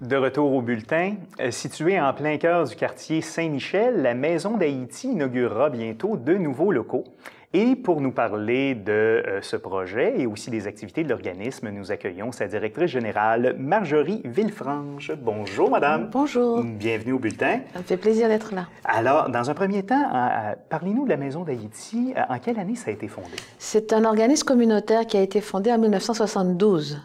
De retour au bulletin, située en plein cœur du quartier Saint-Michel, la Maison d'Haïti inaugurera bientôt 2 nouveaux locaux. Et pour nous parler de ce projet et aussi des activités de l'organisme, nous accueillons sa directrice générale, Marjorie Villefranche. Bonjour, madame. Bonjour. Bienvenue au bulletin. Ça me fait plaisir d'être là. Alors, dans un premier temps, parlez-nous de la Maison d'Haïti. En quelle année ça a été fondé? C'est un organisme communautaire qui a été fondé en 1972.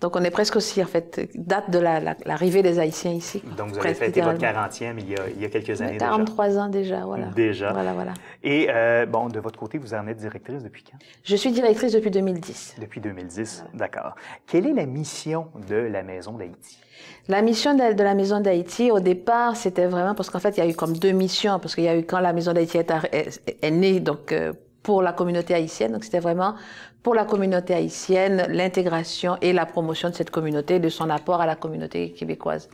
Donc, on est presque aussi, en fait, date de l'arrivée des Haïtiens ici. Donc, vous avez fêté votre 40e il y a quelques années 43 ans déjà, voilà. Déjà. Voilà. Et, bon, de votre côté, vous en êtes directrice depuis quand? Je suis directrice depuis 2010. Depuis 2010, d'accord. Quelle est la mission de la Maison d'Haïti? La mission de la Maison d'Haïti, au départ, c'était vraiment parce qu'en fait, il y a eu comme 2 missions, parce qu'il y a eu quand la Maison d'Haïti est née, donc pour la communauté haïtienne, donc c'était vraiment pour la communauté haïtienne, l'intégration et la promotion de cette communauté, de son apport à la communauté québécoise.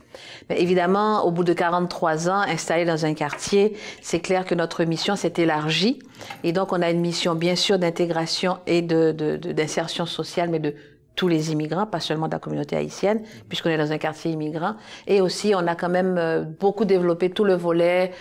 Mais évidemment, au bout de 43 ans, installés dans un quartier, c'est clair que notre mission s'est élargie. Et donc, on a une mission, bien sûr, d'intégration et d'insertion sociale, mais de tous les immigrants, pas seulement de la communauté haïtienne, puisqu'on est dans un quartier immigrant. Et aussi, on a quand même beaucoup développé tout le volet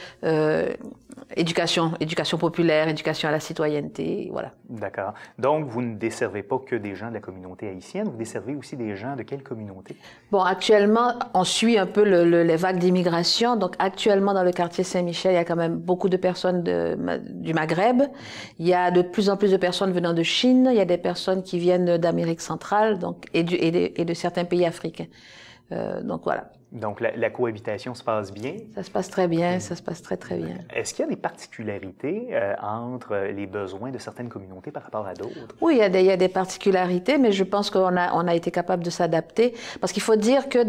éducation populaire, éducation à la citoyenneté, voilà. D'accord. Donc, vous ne desservez pas que des gens de la communauté haïtienne, vous desservez aussi des gens de quelle communauté? Bon, actuellement, on suit un peu les vagues d'immigration. Donc, actuellement, dans le quartier Saint-Michel, il y a quand même beaucoup de personnes du Maghreb. Il y a de plus en plus de personnes venant de Chine. Il y a des personnes qui viennent d'Amérique centrale, donc, et de certains pays africains. Donc, voilà. Donc, la cohabitation se passe bien? Ça se passe très bien, ça se passe très, très bien. Est-ce qu'il y a des particularités entre les besoins de certaines communautés par rapport à d'autres? Oui, il y a des particularités, mais je pense qu'on a été capable de s'adapter. Parce qu'il faut dire que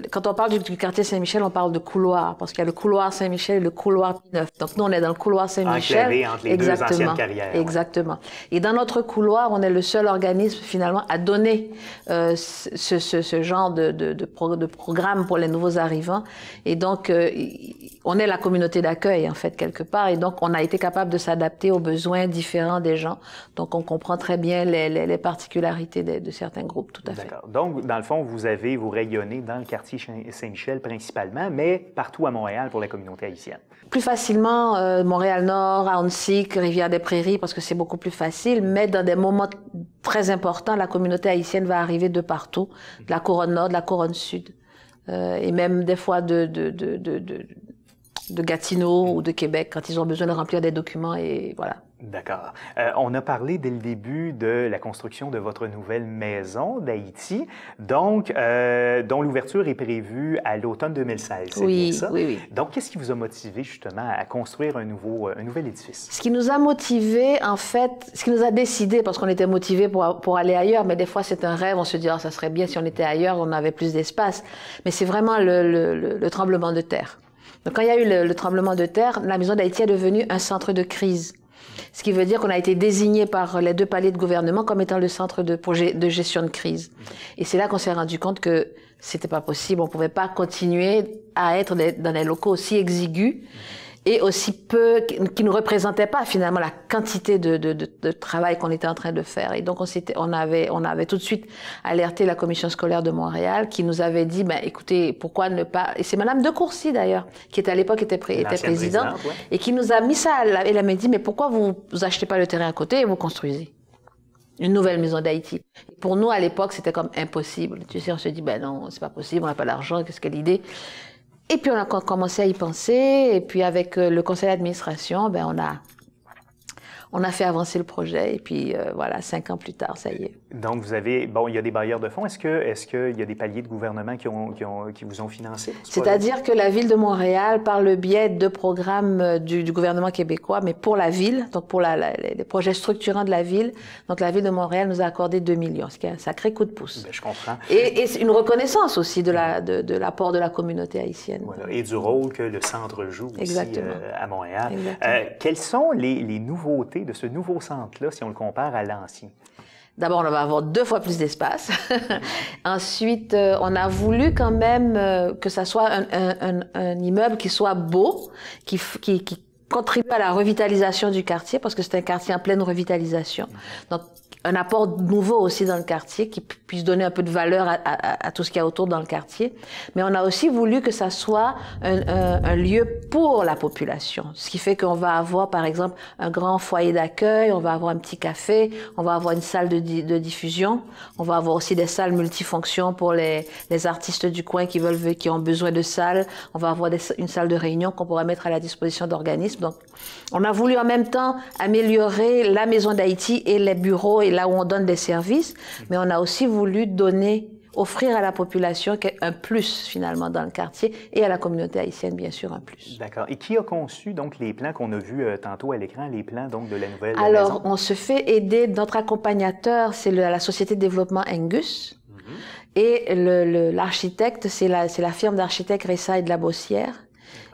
quand on parle du quartier Saint-Michel, on parle de couloir, parce qu'il y a le couloir Saint-Michel et le couloir P9. Donc, nous, on est dans le couloir Saint-Michel. Enclavé entre les deux anciennes carrières. Exactement. Ouais. Et dans notre couloir, on est le seul organisme, finalement, à donner ce genre de programme pour les nouveaux arrivants. Et donc, on est la communauté d'accueil, en fait, quelque part. Et donc, on a été capable de s'adapter aux besoins différents des gens. Donc, on comprend très bien les particularités de certains groupes, tout à fait. D'accord. Donc, dans le fond, vous rayonnez dans le quartier Saint-Michel principalement, mais partout à Montréal pour la communauté haïtienne. Plus facilement, Montréal-Nord, à Ahuntsic, Rivière-des-Prairies, parce que c'est beaucoup plus facile. Mais dans des moments très importants, la communauté haïtienne va arriver de partout, de la couronne Nord, de la couronne Sud. Et même des fois de Gatineau ou de Québec quand ils ont besoin de remplir des documents et voilà. D'accord. On a parlé dès le début de la construction de votre nouvelle maison d'Haïti, donc dont l'ouverture est prévue à l'automne 2016. C'est bien ça? Oui. Donc, qu'est-ce qui vous a motivé justement à construire un nouvel édifice? Ce qui nous a motivé, en fait, ce qui nous a décidé, parce qu'on était motivé pour aller ailleurs, mais des fois c'est un rêve, on se dit ça serait bien si on était ailleurs, on avait plus d'espace. Mais c'est vraiment le tremblement de terre. Donc, quand il y a eu le tremblement de terre, la Maison d'Haïti est devenue un centre de crise. Ce qui veut dire qu'on a été désigné par les 2 paliers de gouvernement comme étant le centre de gestion de crise. Et c'est là qu'on s'est rendu compte que c'était pas possible. On pouvait pas continuer à être dans des locaux aussi exigus et aussi peu, qui ne représentaient pas finalement la quantité de travail qu'on était en train de faire. Et donc on avait tout de suite alerté la commission scolaire de Montréal qui nous avait dit, écoutez, pourquoi ne pas, et c'est Madame de Courcy d'ailleurs, qui à l'époque était présidente, ouais. Et qui nous a mis ça, elle m'a dit, mais pourquoi vous achetez pas le terrain à côté et vous construisez une nouvelle maison d'Haïti? Pour nous, à l'époque, c'était comme impossible. Tu sais, on se dit, non, c'est pas possible, on n'a pas d'argent, qu'est-ce qu'est l'idée? Et puis, on a commencé à y penser. Et puis, avec le conseil d'administration, on a fait avancer le projet. Et puis, voilà, 5 ans plus tard, ça y est. Donc, il y a des bailleurs de fonds. Est-ce qu'il y a des paliers de gouvernement qui vous ont financé? C'est-à-dire que la Ville de Montréal, par le biais de programmes du gouvernement québécois, mais pour la Ville, donc pour les projets structurants de la Ville, donc la Ville de Montréal nous a accordé 2 millions, ce qui est un sacré coup de pouce. Je comprends. Et c'est une reconnaissance aussi de l'apport de la communauté haïtienne. Voilà. Et du rôle que le centre joue aussi à Montréal. Quelles sont les nouveautés de ce nouveau centre-là, si on le compare à l'ancien? D'abord, on va avoir 2 fois plus d'espace. Ensuite, on a voulu quand même que ça soit un immeuble qui soit beau, qui contribue à la revitalisation du quartier, parce que c'est un quartier en pleine revitalisation. Donc, un apport nouveau aussi dans le quartier, qui puisse donner un peu de valeur à tout ce qu'il y a autour dans le quartier. Mais on a aussi voulu que ça soit un lieu pour la population. Ce qui fait qu'on va avoir, par exemple, un grand foyer d'accueil, on va avoir un petit café, on va avoir une salle de diffusion, on va avoir aussi des salles multifonctions pour les artistes du coin qui ont besoin de salles, on va avoir une salle de réunion qu'on pourra mettre à la disposition d'organismes. Donc, on a voulu en même temps améliorer la Maison d'Haïti et les bureaux et là où on donne des services, mais on a aussi voulu offrir à la population un plus finalement dans le quartier et à la communauté haïtienne bien sûr un plus. D'accord. Et qui a conçu donc les plans qu'on a vus tantôt à l'écran, les plans donc de la nouvelle Alors, maison? on se fait aider, notre accompagnateur c'est la société de développement Angus et l'architecte c'est la firme d'architectes Ressa et de la Bossière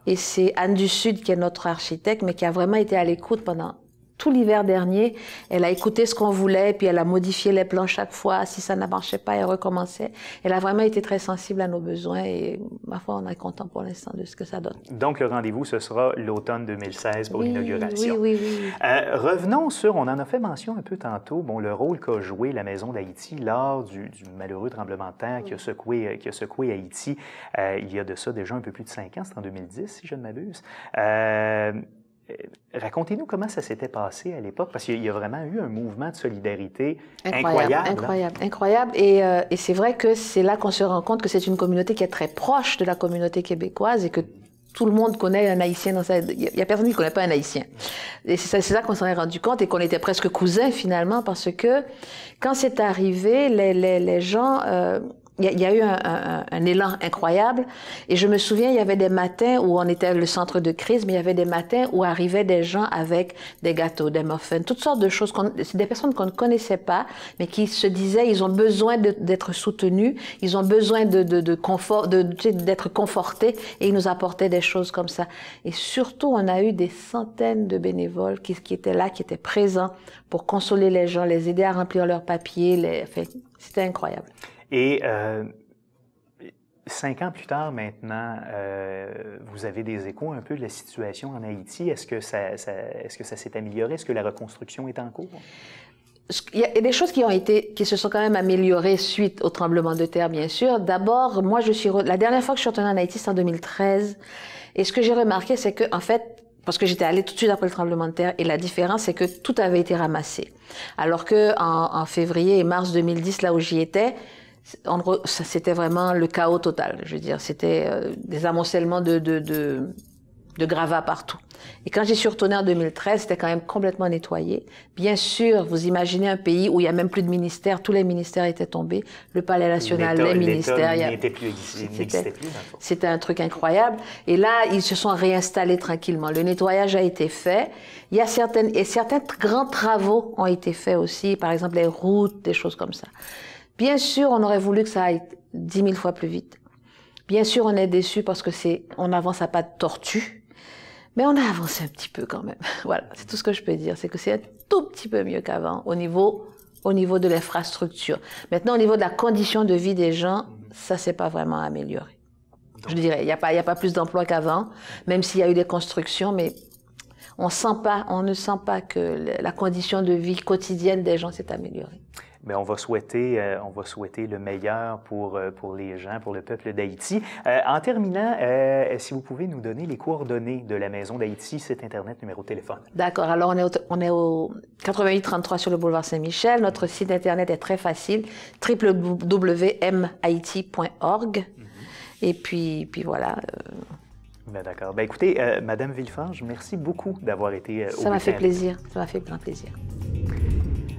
et c'est Anne du Sud qui est notre architecte mais qui a vraiment été à l'écoute pendant tout l'hiver dernier, elle a écouté ce qu'on voulait, puis elle a modifié les plans chaque fois. Si ça ne marchait pas, elle recommençait. Elle a vraiment été très sensible à nos besoins et, ma foi, on est content pour l'instant de ce que ça donne. Donc, le rendez-vous, ce sera l'automne 2016 pour l'inauguration. Oui. Revenons sur, on en a fait mention un peu tantôt, le rôle qu'a joué la Maison d'Haïti lors du malheureux tremblement de terre qui a secoué Haïti il y a de ça déjà un peu plus de 5 ans, c'est en 2010, si je ne m'abuse. Racontez-nous comment ça s'était passé à l'époque, parce qu'il y a vraiment eu un mouvement de solidarité incroyable. Et c'est vrai que c'est là qu'on se rend compte que c'est une communauté qui est très proche de la communauté québécoise et que tout le monde connaît un Haïtien dans sa... Il n'y a personne qui ne connaît pas un Haïtien. Et c'est là qu'on s'en est rendu compte et qu'on était presque cousins finalement, parce que quand c'est arrivé, les gens... Il y a eu un élan incroyable et je me souviens, il y avait des matins où on était le centre de crise, mais il y avait des matins où arrivaient des gens avec des gâteaux, des muffins, toutes sortes de choses. C'est des personnes qu'on ne connaissait pas, mais qui se disaient ils ont besoin d'être soutenus, ils ont besoin de confort, d'être confortés et ils nous apportaient des choses comme ça. Et surtout, on a eu des centaines de bénévoles qui étaient là, qui étaient présents pour consoler les gens, les aider à remplir leurs papiers. C'était incroyable. Et 5 ans plus tard maintenant, vous avez des échos un peu de la situation en Haïti. Est-ce que ça s'est amélioré? Est-ce que la reconstruction est en cours? Il y a des choses qui se sont quand même améliorées suite au tremblement de terre, bien sûr. D'abord, moi, la dernière fois que je suis retournée en Haïti, c'est en 2013. Et ce que j'ai remarqué, c'est que, en fait, parce que j'étais allée tout de suite après le tremblement de terre, et la différence, c'est que tout avait été ramassé. Alors que en février et mars 2010, là où j'y étais, c'était vraiment le chaos total. Je veux dire, c'était des amoncellements de gravats partout. Et quand j'y suis retournée en 2013, c'était quand même complètement nettoyé. Bien sûr, vous imaginez un pays où il n'y a même plus de ministères, tous les ministères étaient tombés, le palais national, les ministères... n'existait plus. C'était un truc incroyable. Et là, ils se sont réinstallés tranquillement. Le nettoyage a été fait. Il y a certains grands travaux ont été faits aussi, par exemple les routes, des choses comme ça. Bien sûr, on aurait voulu que ça aille 10 000 fois plus vite. Bien sûr, on est déçus parce que on avance à pas de tortue, mais on a avancé un petit peu quand même. Voilà, c'est tout ce que je peux dire, c'est que c'est un tout petit peu mieux qu'avant au niveau de l'infrastructure. Maintenant, au niveau de la condition de vie des gens, ça s'est pas vraiment amélioré. Je dirais, il y a pas plus d'emplois qu'avant, même s'il y a eu des constructions, mais on ne sent pas que la condition de vie quotidienne des gens s'est améliorée. Bien, on va souhaiter le meilleur pour les gens, pour le peuple d'Haïti. En terminant, si vous pouvez nous donner les coordonnées de la Maison d'Haïti, site Internet, numéro de téléphone. D'accord. Alors, on est au 8833 sur le boulevard Saint-Michel. Notre site Internet est très facile, www.mhaiti.org. Et puis voilà. Bien, d'accord. Bien, écoutez, Madame Villefange, merci beaucoup d'avoir été au Ça m'a fait plaisir. Ça m'a fait grand plaisir.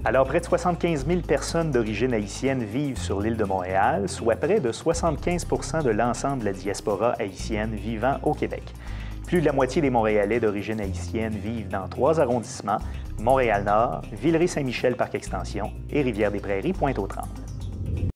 Alors, près de 75 000 personnes d'origine haïtienne vivent sur l'île de Montréal, soit près de 75 % de l'ensemble de la diaspora haïtienne vivant au Québec. Plus de la moitié des Montréalais d'origine haïtienne vivent dans 3 arrondissements, Montréal-Nord, Villeray-Saint-Michel, Parc-Extension et Rivière-des-Prairies, Pointe-aux-Trembles.